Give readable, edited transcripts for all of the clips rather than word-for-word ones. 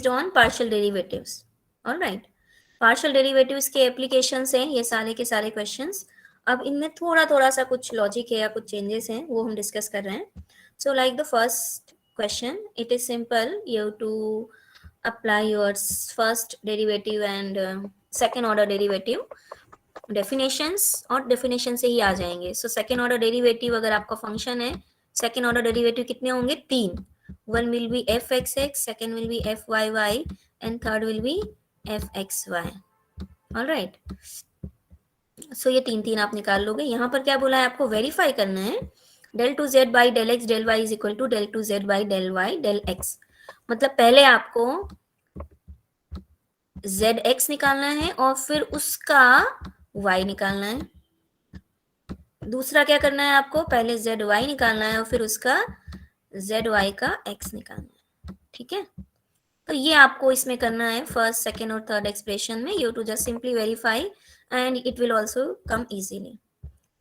Based on partial derivatives. Alright, partial derivatives के applications हैं ये सारे के सारे क्वेश्चंस. अब इनमें थोड़ा थोड़ा सा कुछ लॉजिक है या कुछ चेंजेस हैं, वो हम डिस्कस कर रहे हैं. So like the first question, it is simple. You have to apply your first derivative and second order derivative definitions, और definition से ही आ जाएंगे. So second order derivative अगर आपका फंक्शन है, second order derivative कितने होंगे? 3. One will be fxx, second will be fyy and third will be fxy. Alright, so ये तीन आप निकाल लोगे. यहाँ पर क्या बोला है आपको? वेरीफाई करना है. del 2z by del x del y is equal to del 2z by del y del x. मतलब पहले आपको zx निकालना है और फिर उसका y निकालना है. दूसरा क्या करना है आपको? पहले zy निकालना है और फिर उसका zy का x निकालना है. ठीक है, तो ये आपको इसमें करना है फर्स्ट, सेकेंड और थर्ड एक्सप्रेशन में. You to just simply verify and it will also come easily.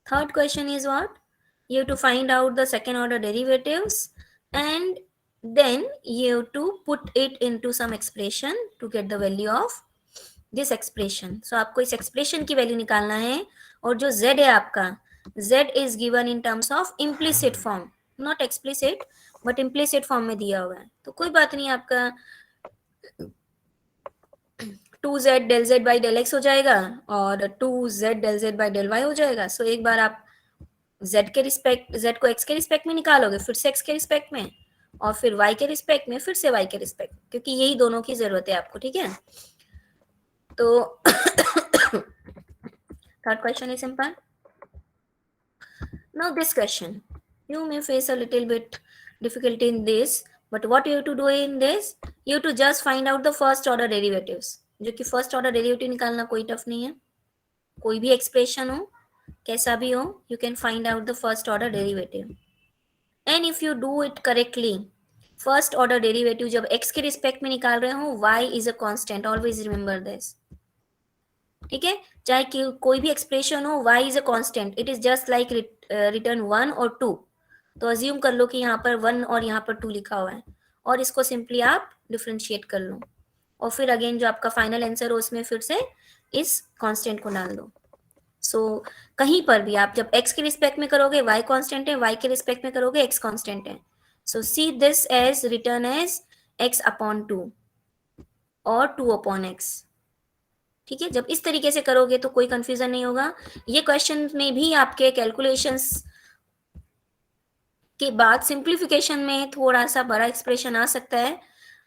Third question is what? You have to find out the second order derivatives and then you have to put it into some expression to get the value of this expression. So आपको इस expression की value निकालना है. और जो z है आपका, z is given in terms of implicit form, not explicit but implicit form में दिया हुआ है. तो कोई बात नहीं, आपका 2z del z by del x हो जाएगा और 2z del z by del y हो जाएगा. सो एक बार आप z के रिस्पेक्ट, z को x के रिस्पेक्ट में निकालोगे, फिर से x के रिस्पेक्ट में, और फिर y के रिस्पेक्ट में, फिर से y के रिस्पेक्ट, क्योंकि यही दोनों की जरूरत है आपको. ठीक है, तो third question is simple. Now this question you may face a little bit difficulty in this, but what you have to do in this, you have to just find out the first order derivatives. जो कि first order derivative निकालना कोई tough नहीं है. कोई भी expression हो, कैसा भी हो, you can find out the first order derivative. And if you do it correctly, first order derivative जब x के रिस्पेक्ट में निकाल रहे हो, y is a constant, always remember this. ठीक है, चाहे कि कोई भी एक्सप्रेशन हो, y is a constant, it is just like return 1 और 2. तो अज्यूम कर लो कि यहाँ पर 1 और यहाँ पर 2 लिखा हुआ है, और इसको सिंपली आप डिफरेंशिएट कर लो, और फिर अगेन जो आपका फाइनल आंसर हो उसमें फिर से इस कांस्टेंट को डाल दो. सो कहीं पर भी आप जब x के रिस्पेक्ट में करोगे y कांस्टेंट है, y के रिस्पेक्ट में करोगे x कांस्टेंट है. So see this as written as x upon 2 और 2 अपॉन x. ठीक है, जब इस तरीके से करोगे तो कोई कंफ्यूजन नहीं होगा. ये क्वेश्चन में भी आपके कैलकुलेशंस के बाद सिंप्लीफिकेशन में थोड़ा सा बड़ा एक्सप्रेशन आ सकता है,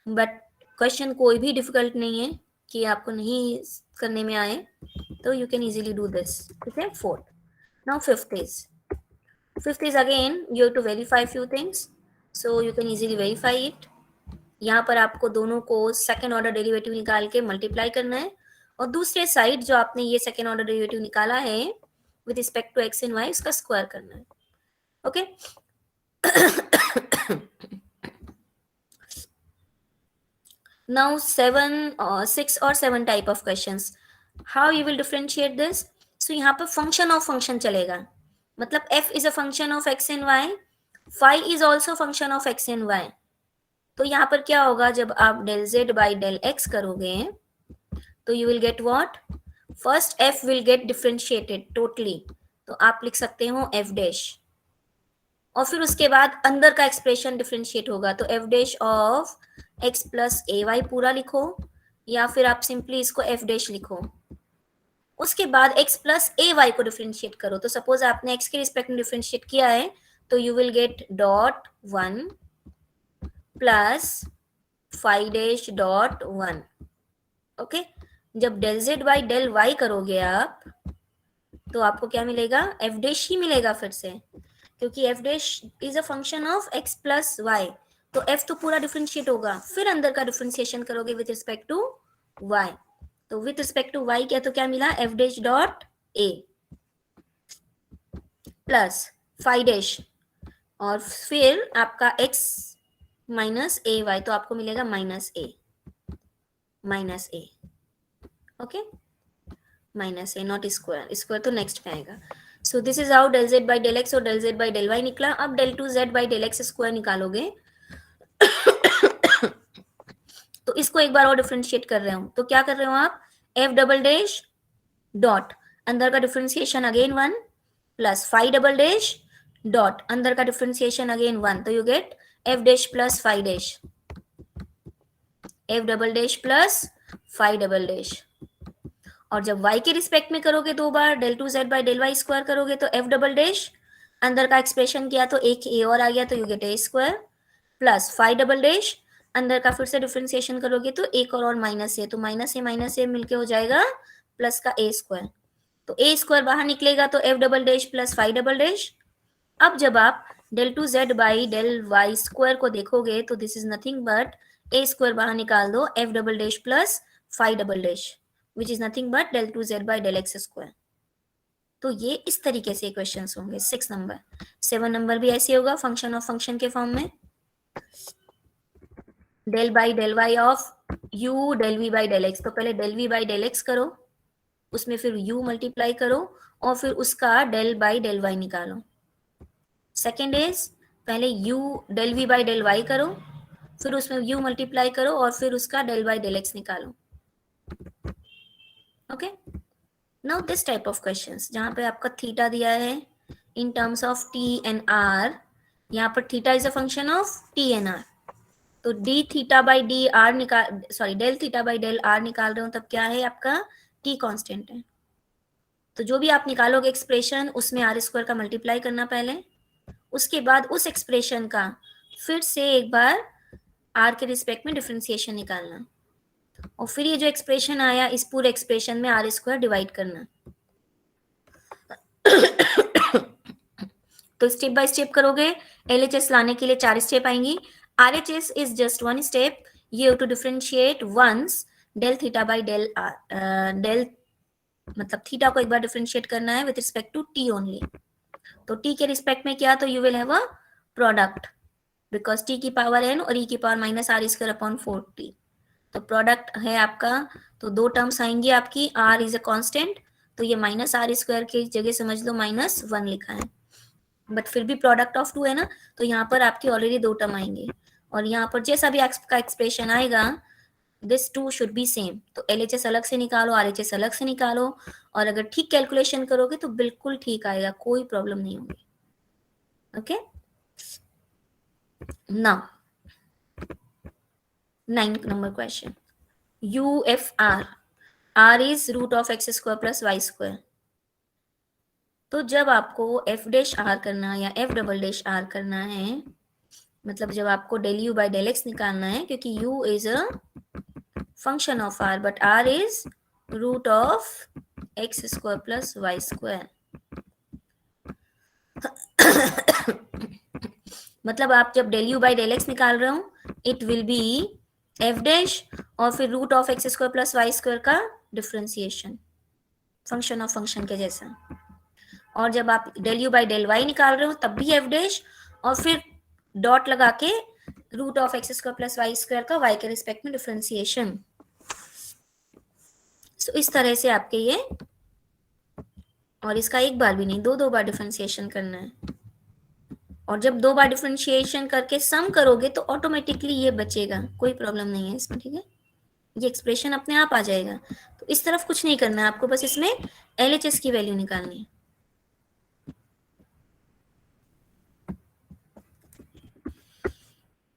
बट क्वेश्चन कोई भी डिफिकल्ट नहीं है कि आपको नहीं करने में आए, तो you can easily do this. ठीक है, fourth. Now fifth is again you have to verify few things, so you can easily verify it. यहाँ पर आपको दोनों को सेकेंड ऑर्डर डेरिवेटिव निकाल के मल्टीप्लाई करना है, और दूसरे साइड जो आपने ये सेकेंड ऑर्डर डेरिवेटिव निकाला है with respect to x and y, उसका स्क्वायर करना है. Okay, now 6 or 7 type of questions. How you will differentiate this? So यहाँ पर function of function चलेगा, मतलब f is a function of x and y, phi is also function of x and y. तो यहाँ पर क्या होगा, जब आप del z by del x करोगे तो you will get what? First f will get differentiated totally, तो आप लिख सकते हो f dash, और फिर उसके बाद अंदर का एक्सप्रेशन डिफरेंशिएट होगा, तो f dash of x plus a y पूरा लिखो, या फिर आप सिंपली इसको f डैश लिखो. उसके बाद x प्लस ए वाई को डिफरेंशिएट करो. तो सपोज आपने x के रिस्पेक्ट में डिफरेंशिएट किया है, तो you will get dot 1 plus five dash dot 1. Okay, जब del z by del y करोगे आप, तो आपको क्या मिलेगा? f डैश ही मिलेगा फिर से, क्योंकि f dash is a function of x plus y, तो f तो पूरा डिफरेंशिएट होगा, फिर अंदर का डिफरेंशिएशन करोगे विद रिस्पेक्ट टू y. तो विद रिस्पेक्ट टू y क्या, तो क्या मिला? f dash dot a plus five dash, और फिर आपका x माइनस ए वाई, तो आपको मिलेगा minus A. Okay, minus A, not square. Square तो नेक्स्ट में आएगा. So this is how del z by del x और del z by del y निकला. अब del 2z by del x square निकालोगे तो इसको एक बार और डिफरेंशिएट कर रहे हो, तो क्या कर रहे हो आप, एफ डबल डैश डॉट अंदर का differentiation again 1 plus five double dash dot अंदर का डिफरेंशिएशन अगेन 1, तो you get F dash plus five dash, F double dash plus five double dash. और जब y के रिस्पेक्ट में करोगे दो बार del two Z by del Y square करोगे तो एफ डबल डैश अंदर का एक्सप्रेशन किया तो एक ए और आ गया तो you gate A square plus five double dash अंदर का फिर से डिफरेंशिएशन करोगे तो एक और माइनस ए, तो माइनस ए मिलके हो जाएगा प्लस का ए स्क्वायर, तो ए स्क्वायर बाहर निकलेगा तो f double dash plus five double dash. अब जब आप del two Z by del Y square को देखोगे तो this is nothing but a square बाहर निकाल दो f double dash plus five double dash which is nothing but del two Z by del x square. तो ये इस तरीके से क्वेश्चंस होंगे 6 नंबर। 7 नंबर भी ऐसे होगा फंक्शन ऑफ फंक्शन के फॉर्म में, del by del y of u del v by del x, तो पहले del v by del x करो, उसमें फिर u मल्टीप्लाई करो और फिर उसका डेल बाई डेल वाई निकालो। सेकेंड इज पहले u del v by del y करो, फिर उसमें u मल्टीप्लाई करो और फिर उसका डेल बाई डेल एक्स निकालो। Okay, now this type of questions जहां पे आपका थीटा दिया है in terms of t and r, यहाँ पर theta is a function of t and r, तो d theta by D R निकाल, sorry del theta by del R निकाल रहे हो तब क्या है आपका t कांस्टेंट है, तो जो भी आप निकालोगे एक्सप्रेशन उसमें आर स्क्वायर का मल्टीप्लाई करना पहले, उसके बाद उस एक्सप्रेशन का फिर से एक बार आर के रिस्पेक्ट में डिफरेंशिएशन निकालना और फिर ये जो एक्सप्रेशन आया इस पूरे एक्सप्रेशन में आर स्क्वायर डिवाइड करना। तो स्टेप बाय स्टेप करोगे, एलएचएस लाने के लिए 4 स्टेप आएंगी, RHS is just 1 step, you have to differentiate once del theta by del r, del मतलब थीटा को एक बार डिफरेंशिएट करना है with respect to t only, तो टी के रिस्पेक्ट में क्या, तो you will have a product because t की पावर एन और ई की power minus r square upon 4t, तो प्रोडक्ट है आपका, तो दो टर्म्स आएंगी आपकी, r इज अ कांस्टेंट, तो ये माइनस आर स्क्वायर की जगह समझ लो -1 लिखा है, बट फिर भी प्रोडक्ट ऑफ 2 है ना, तो यहाँ पर आपकी ऑलरेडी दो टर्म आएंगे और यहाँ पर जैसा भी आपका एक्सप्रेशन आएगा this too should be same, तो एलएचएस अलग से निकालो, आरएचएस अलग से निकालो और अगर ठीक कैलकुलेशन करोगे तो बिल्कुल ठीक आएगा, कोई प्रॉब्लम नहीं होगी। Okay, now 9th number question, UFR, R is root of x square plus y square, तो जब आपको f डैश r करना या f डबल डैश r करना है, मतलब जब आपको del u by del x निकालना है, क्योंकि u is a function of r but r is root of x square plus y square, मतलब आप जब डेल u बाई डेल x निकाल रहे हो it will be f dash और फिर root of x square plus y square का डिफरेंशिएशन फंक्शन ऑफ फंक्शन के जैसा, और जब आप del u by del y निकाल रहे हो तब भी एफ डैश और फिर डॉट लगा के root of x square plus y square का वाई के रिस्पेक्ट में डिफरेंशिएशन। सो इस तरह से आपके ये, और इसका एक बार भी नहीं दो बार डिफरेंशिएशन करना है, और जब दो बार डिफरेंशिएशन करके सम करोगे तो ऑटोमेटिकली ये बचेगा, कोई प्रॉब्लम नहीं है इसमें, ठीक है, ये एक्सप्रेशन अपने आप आ जाएगा, तो इस तरफ कुछ नहीं करना है आपको, बस इसमें एलएचएस की वैल्यू निकालनी है।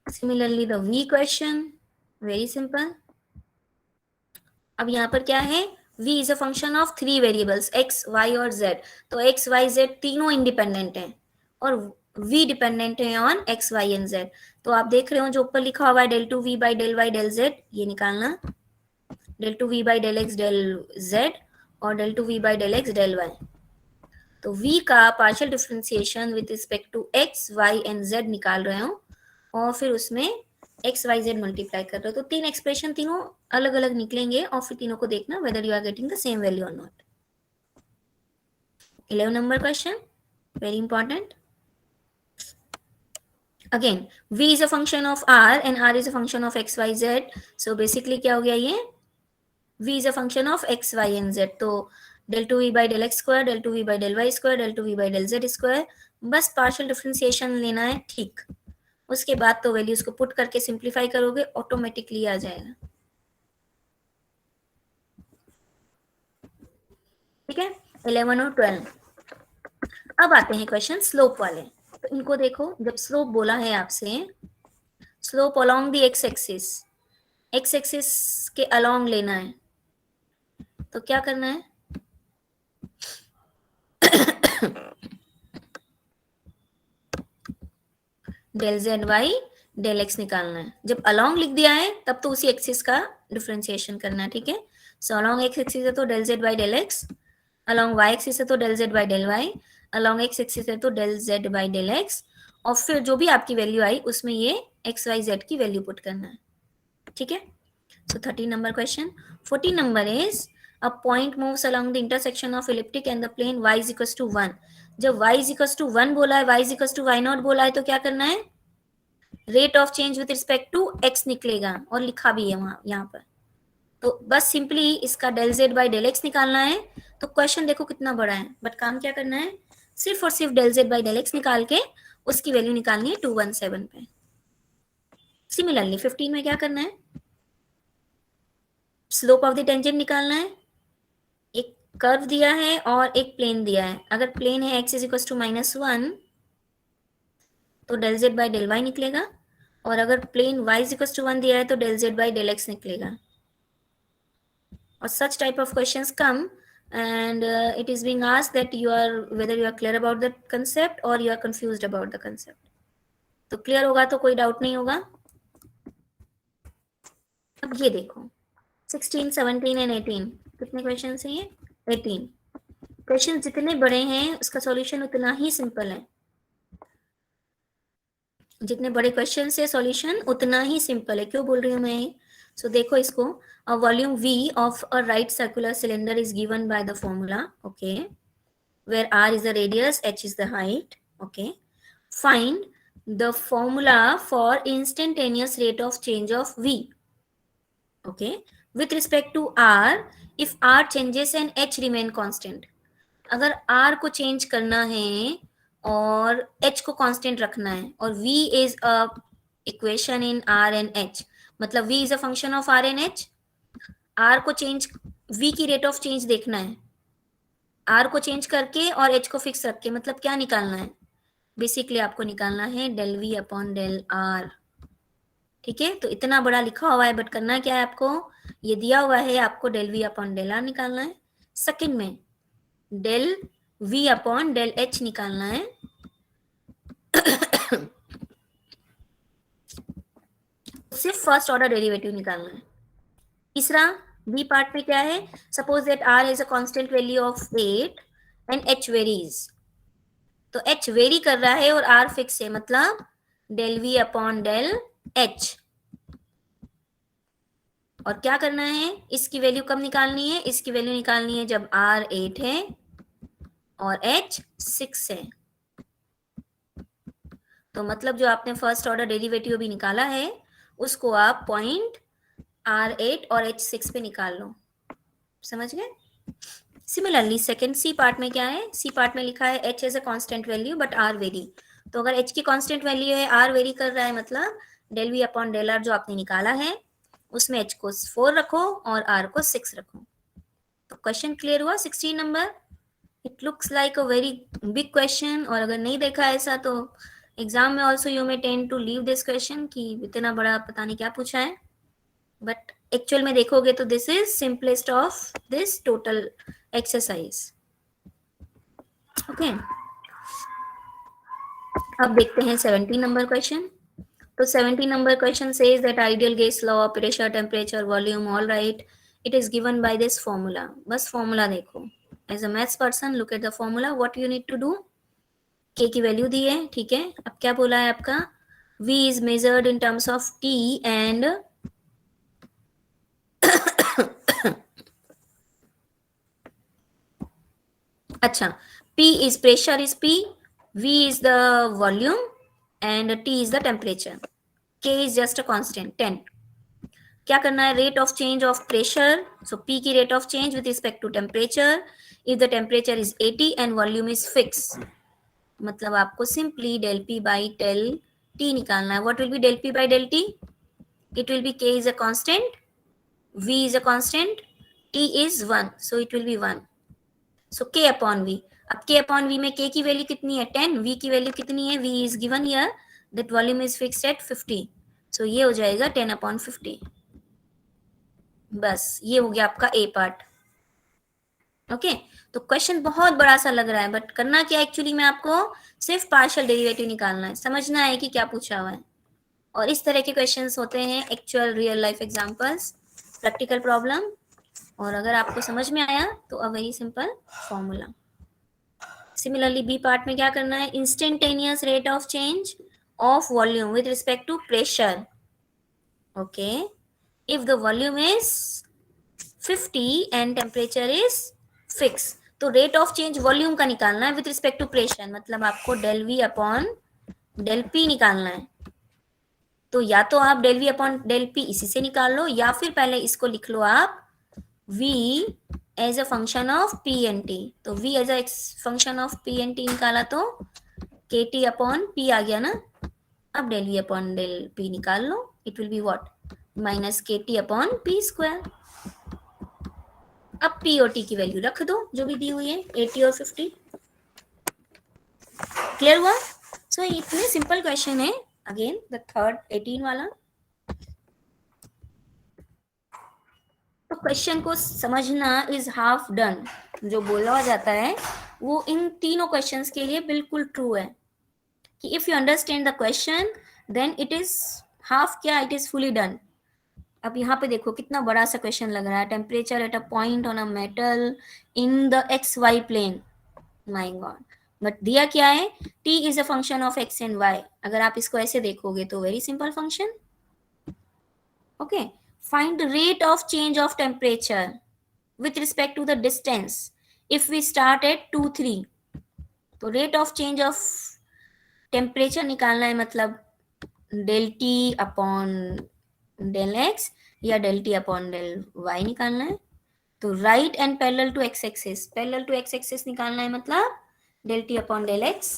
Similarly the v question, very simple, अब यहाँ पर क्या है, v is a function of 3 variables x, y और z, तो x, y, z तीनों इंडिपेंडेंट हैं और v डिपेंडेंट है on x, y and z, तो आप देख रहे हो जो ऊपर लिखा हुआ है del two we by del y del z, ये निकालना, del two we by del x del z और del two we by del x del y, तो v का partial differentiation with respect to x, y and z निकाल रहे हो और फिर उसमें एक्स वाई जेड मल्टीप्लाई कर रहे हो, तो तीन एक्सप्रेशन तीनों अलग अलग निकलेंगे और फिर तीनों को देखना whether you are getting the same value और not. 11 number question, very important, again v is a function of r and r is a function of x y z, so basically क्या हो गया ये, v is a function of x y and z, तो del two we by del x square, del two we by del Y square, del two we by del Z square, बस partial differentiation लेना है, ठीक, उसके बाद तो values को put करके सिंप्लीफाई करोगे, ऑटोमेटिकली आ जाएगा। ठीक है, 11 और 12। अब आते हैं क्वेश्चन स्लोप वाले। तो इनको देखो, जब स्लोप बोला है आपसे, slope along the x axis, x axis के अलोंग लेना है, तो क्या करना है? Del z by del x निकालना है। जब अलोंग लिख दिया है तब तो उसी एक्सिस का डिफरेंशिएशन करना है। ठीक है, सो अलोंग एक्स एक्सिस है तो del z by del x, along y axis है तो del z by del y, along x axis है तो del z by del x, और फिर जो भी आपकी वैल्यू आई उसमें ये एक्स वाई जेड की वैल्यू पुट करना है। ठीक है, so 13 number question. 14 number is a point moves along the intersection of elliptic and the plane y is equals to 1. जब y is equals to 1 बोला है, y is equals to y naught बोला है, तो क्या करना है? Rate of change with respect to x निकलेगा, और लिखा भी है वहां यहाँ पर। तो बस सिंपली इसका del z by del x निकालना है। तो क्वेश्चन देखो कितना बड़ा है, बट काम क्या करना है? सिर्फ और सिर्फ del z by del x निकाल के उसकी वैल्यू निकालनी है 217 पे। सिमिलरली 15 में क्या करना है? स्लोप ऑफ द टेंजेंट निकालना है। एक कर्व दिया है और एक प्लेन दिया है। अगर प्लेन है x इज इक्वल टू -1 तो del z by del y निकलेगा, और अगर plane y is equal to 1 दिया है तो del z by del x निकलेगा। और such type of questions come and it is being asked that you are whether you are clear about the concept or you are confused about the concept. तो clear होगा तो कोई doubt नहीं होगा। अब ये देखो 16, 17 एंड 18 कितने क्वेश्चन हैं ये? 18। क्वेश्चन जितने बड़े हैं उसका सॉल्यूशन उतना ही सिंपल है। जितने बड़े क्वेश्चन से सॉल्यूशन उतना ही सिंपल है। क्यों बोल रही हूँ मैं? सो देखो इसको, a volume V of a right circular cylinder is given by the formula, okay, where R is the radius, H is the height, okay. Find the formula for instantaneous rate of change of V, okay, with respect to R if R changes and H remain constant. अगर R को change करना है और H को constant रखना है, और V is a equation in R and H, मतलब V is a function of R and H। R को चेंज, V की रेट ऑफ चेंज देखना है, R को चेंज करके और H को फिक्स रख के, मतलब क्या निकालना है? बेसिकली आपको निकालना है del V upon del R। ठीक है, तो इतना बड़ा लिखा हुआ है, बट करना क्या है आपको? ये दिया हुआ है, आपको del V upon del R निकालना है। सेकेंड में del V upon del H निकालना है। सिर्फ फर्स्ट ऑर्डर डेरिवेटिव निकालना है। तीसरा बी पार्ट में क्या है? Suppose that R is a constant value of 8 and H varies. तो H वेरी कर रहा है और R फिक्स है, मतलब del V upon del H। और क्या करना है? इसकी वैल्यू कब निकालनी है? इसकी वैल्यू निकालनी है जब R 8 है और H 6 है। तो मतलब जो आपने फर्स्ट ऑर्डर डेरिवेटिव भी निकाला है उसको आप पॉइंट R8 और H6 पे निकाल लो। समझ गए? सिमिलरली सेकेंड सी पार्ट में क्या है? सी पार्ट में लिखा है H is a constant value but R vary. तो अगर H की कांस्टेंट वैल्यू है, R वेरी कर रहा है, मतलब del V upon del R जो आपने निकाला है उसमें H को 4 रखो और R को 6 रखो। तो क्वेश्चन क्लियर हुआ 16 number. It looks like a very big question, और अगर नहीं देखा ऐसा तो एग्जाम में also you may tend to leave this question कि इतना बड़ा पता नहीं क्या पूछा है, बट एक्चुअल में देखोगे तो this is simplest of this total exercise. Okay, अब देखते हैं 17 नंबर क्वेश्चन। तो 17 number question says that ideal gas law, pressure, temperature, volume, all right, it is given by this formula. बस फॉर्मूला देखो, as a maths person look at the formula, what you need to do. K की value दी है, ठीक है। अब क्या बोला है आपका? V is measured in terms of T and अच्छा, P is pressure is P, V is the volume and T is the temperature, K is just a constant 10। क्या करना है? Rate of change of pressure, so P की rate of change with respect to temperature if the temperature is 80 and volume is fix, मतलब आपको simply del P by del t निकालना है. What will be del p by del t? It will be k is a constant, v is a constant, t is 1, so it will be 1. So k upon v. अब k upon v में k की value कितनी है 10, v की value कितनी है, v is given here, that volume is fixed at 50. So ये हो जाएगा 10 upon 50. बस ये हो गया आपका a पार्ट. ओके तो क्वेश्चन बहुत बड़ा सा लग रहा है, बट करना क्या एक्चुअली में आपको सिर्फ पार्शियल डेरिवेटिव निकालना है, समझना है कि क्या पूछा हुआ है. और इस तरह के क्वेश्चंस होते हैं actual real life examples, practical problem. और अगर आपको समझ में आया तो a very simple formula. Similarly B part में क्या करना है, instantaneous rate of change of volume with respect to pressure. Okay if the volume is 50 and temperature is fix, तो रेट ऑफ चेंज वॉल्यूम का निकालना है विद रिस्पेक्ट टू प्रेशर, मतलब आपको del V upon del P निकालना है. तो या तो आप del V upon del P इसी से निकाल लो, या फिर पहले इसको लिख लो आप v as a function of p and t. तो v as a function of p and t निकाला तो kt अपॉन p आ गया ना. अब del v upon del p निकाल लो, it will be what, minus kt upon p square. अब p और t की वैल्यू रख दो जो भी दी हुई है 80 और 50. क्लियर हुआ? सो इतने सिंपल क्वेश्चन है. अगेन द थर्ड 18 वाला. तो क्वेश्चन को समझना इज हाफ डन. जो बोला जाता है वो इन तीनों क्वेश्चंस के लिए बिल्कुल ट्रू है कि if you understand the question then it is half क्या, इट इज फुली डन. अब यहाँ पे देखो कितना बड़ा सा क्वेश्चन लग रहा है. Temperature at a point on a metal in the x y plane. My god, but दिया क्या है, t is a function of x and y. अगर आप इसको ऐसे देखोगे तो very simple function. Okay find the rate of change of temperature with respect to the distance if we start at 2 3. तो rate of change of temperature निकालना है, मतलब del t upon del x या del t upon del y निकालना है. तो right and parallel to x axis, parallel to x axis निकालना है, मतलब del t upon del x.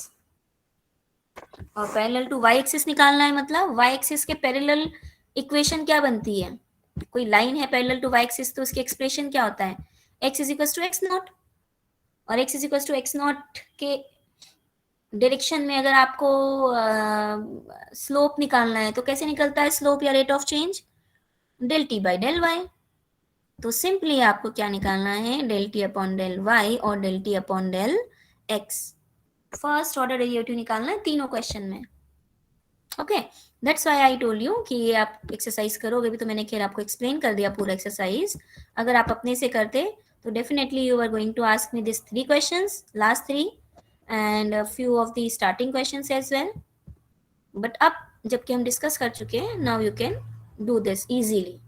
और पैरेलल टू y एक्सिस निकालना है, मतलब y एक्सिस के पैरेलल इक्वेशन क्या बनती है. कोई लाइन है पैरेलल टू y एक्सिस तो उसकी एक्सप्रेशन क्या होता है, x is equal to x naught. और x is equal to x naught के डायरेक्शन में अगर आपको स्लोप निकालना है तो कैसे निकलता है स्लोप या rate of change, del T by del Y. तो सिंपली आपको क्या निकालना है, del T upon del Y और del T upon del X. First order derivative निकालना है तीनों क्वेश्चन में. Okay that's why I told you कि ये आप एक्सरसाइज करोगे भी, तो मैंने खैर आपको एक्सप्लेन कर दिया पूरा एक्सरसाइज. अगर आप अपने से करते तो definitely you are going to ask me this 3 questions, last 3 and few of the starting questions as well. But अब जबकि हम डिस्कस कर चुके हैं, now you can do this easily.